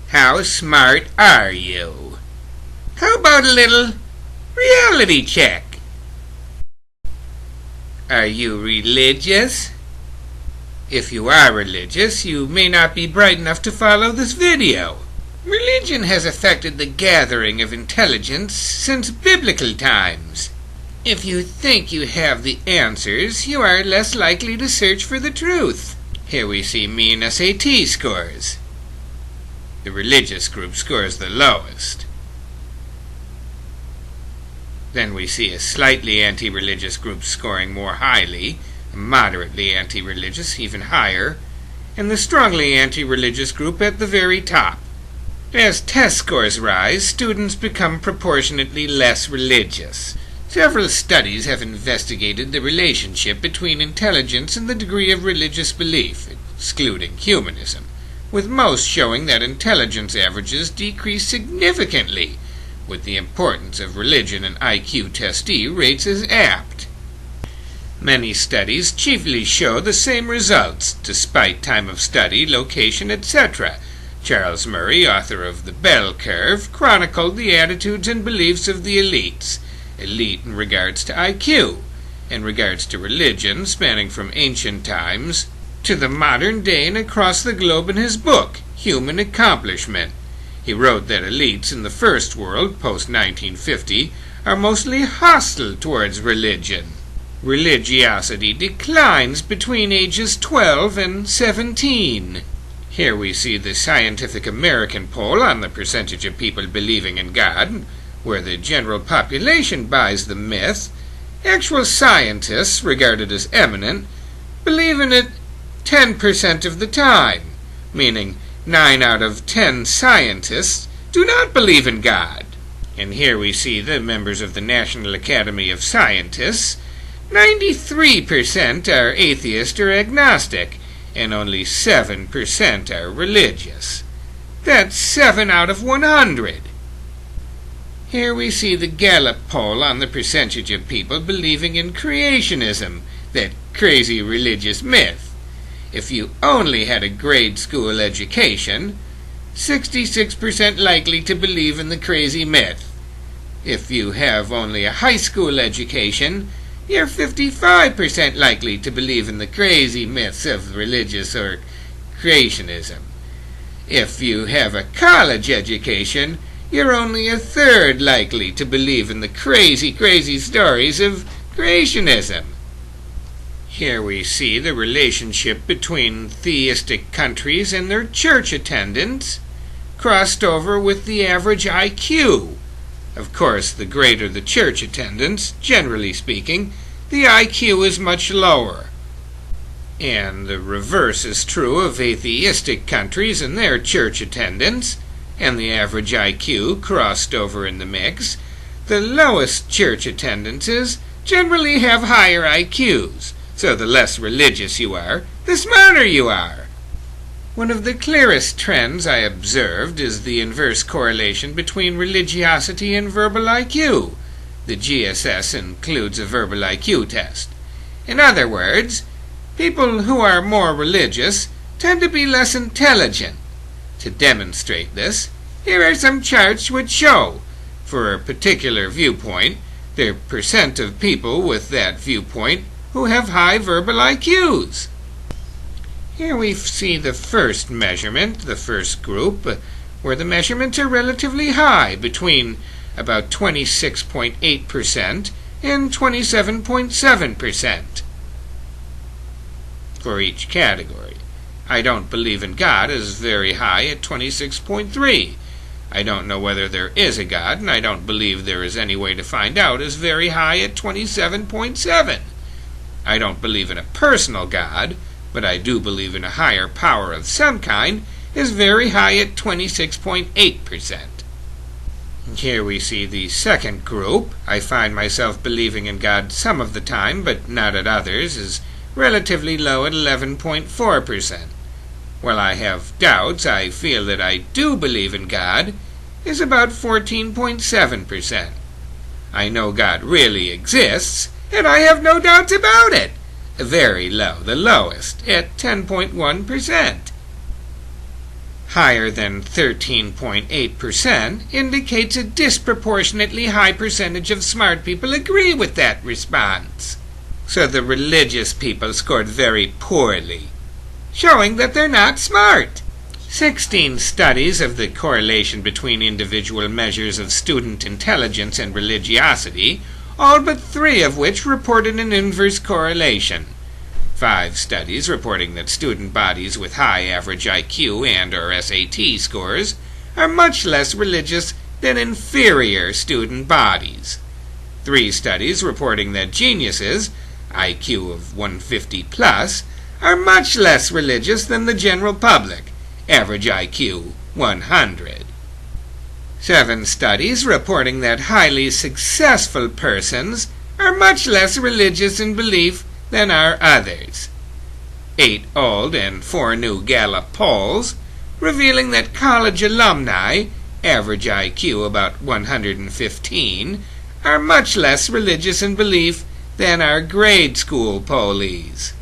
How smart are you? How about a little reality check? Are you religious? If you are religious, you may not be bright enough to follow this video. Religion has affected the gathering of intelligence since biblical times. If you think you have the answers, you are less likely to search for the truth. Here we see mean SAT scores. The religious group scores the lowest. Then we see a slightly anti-religious group scoring more highly, a moderately anti-religious even higher, and the strongly anti-religious group at the very top. As test scores rise, students become proportionately less religious. Several studies have investigated the relationship between intelligence and the degree of religious belief, excluding humanism, with most showing that intelligence averages decrease significantly, with the importance of religion and IQ testee rates as apt. Many studies chiefly show the same results, despite time of study, location, etc. Charles Murray, author of The Bell Curve, chronicled the attitudes and beliefs of the elites. Elite in regards to IQ, in regards to religion, spanning from ancient times to the modern day and across the globe in his book, Human Accomplishment. He wrote that elites in the first world, post-1950, are mostly hostile towards religion. Religiosity declines between ages 12 and 17. Here we see the Scientific American poll on the percentage of people believing in God, where the general population buys the myth. Actual scientists, regarded as eminent, believe in it 10% of the time, meaning 9 out of 10 scientists do not believe in God. And here we see the members of the National Academy of Scientists. 93% are atheist or agnostic, and only 7% are religious. That's 7 out of 100. Here we see the Gallup poll on the percentage of people believing in creationism, that crazy religious myth. If you only had a grade school education, 66% likely to believe in the crazy myth. If you have only a high school education, you're 55% likely to believe in the crazy myths of religious or creationism. If you have a college education, you're only a third likely to believe in the crazy stories of creationism. Here we see the relationship between theistic countries and their church attendance, crossed over with the average IQ. Of course, the greater the church attendance, generally speaking, the IQ is much lower. And the reverse is true of atheistic countries and their church attendance, and the average IQ crossed over in the mix. The lowest church attendances generally have higher IQs, so the less religious you are, the smarter you are. One of the clearest trends I observed is the inverse correlation between religiosity and verbal IQ. The GSS includes a verbal IQ test. In other words, people who are more religious tend to be less intelligent. To demonstrate this, here are some charts which show, for a particular viewpoint, the percent of people with that viewpoint who have high verbal IQs. Here we see the first measurement, the first group, where the measurements are relatively high, between about 26.8% and 27.7% for each category. I don't believe in God is very high at 26.3. I don't know whether there is a God, and I don't believe there is any way to find out, is very high at 27.7. I don't believe in a personal God, but I do believe in a higher power of some kind, is very high at 26.8%. Here we see the second group. I find myself believing in God some of the time, but not at others, is relatively low at 11.4%. While I have doubts, I feel that I do believe in God, is about 14.7%. I know God really exists, and I have no doubts about it. Very low, the lowest, at 10.1%. Higher than 13.8% indicates a disproportionately high percentage of smart people agree with that response. So the religious people scored very poorly, showing that they're not smart. 16 studies of the correlation between individual measures of student intelligence and religiosity, all but 3 of which reported an inverse correlation. 5 studies reporting that student bodies with high average IQ and/or SAT scores are much less religious than inferior student bodies. 3 studies reporting that geniuses, IQ of 150 plus, are much less religious than the general public, average IQ 100. 7 studies reporting that highly successful persons are much less religious in belief than are others. 8 old and 4 new Gallup polls revealing that college alumni, average IQ about 115, are much less religious in belief than our grade school polies.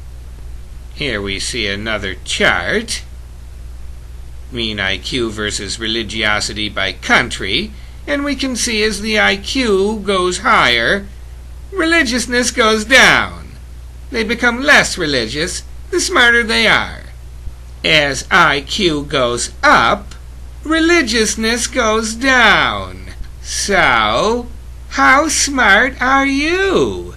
Here we see another chart. Mean IQ versus religiosity by country, and we can see as the IQ goes higher, religiousness goes down. They become less religious the smarter they are. As IQ goes up, religiousness goes down. So, how smart are you?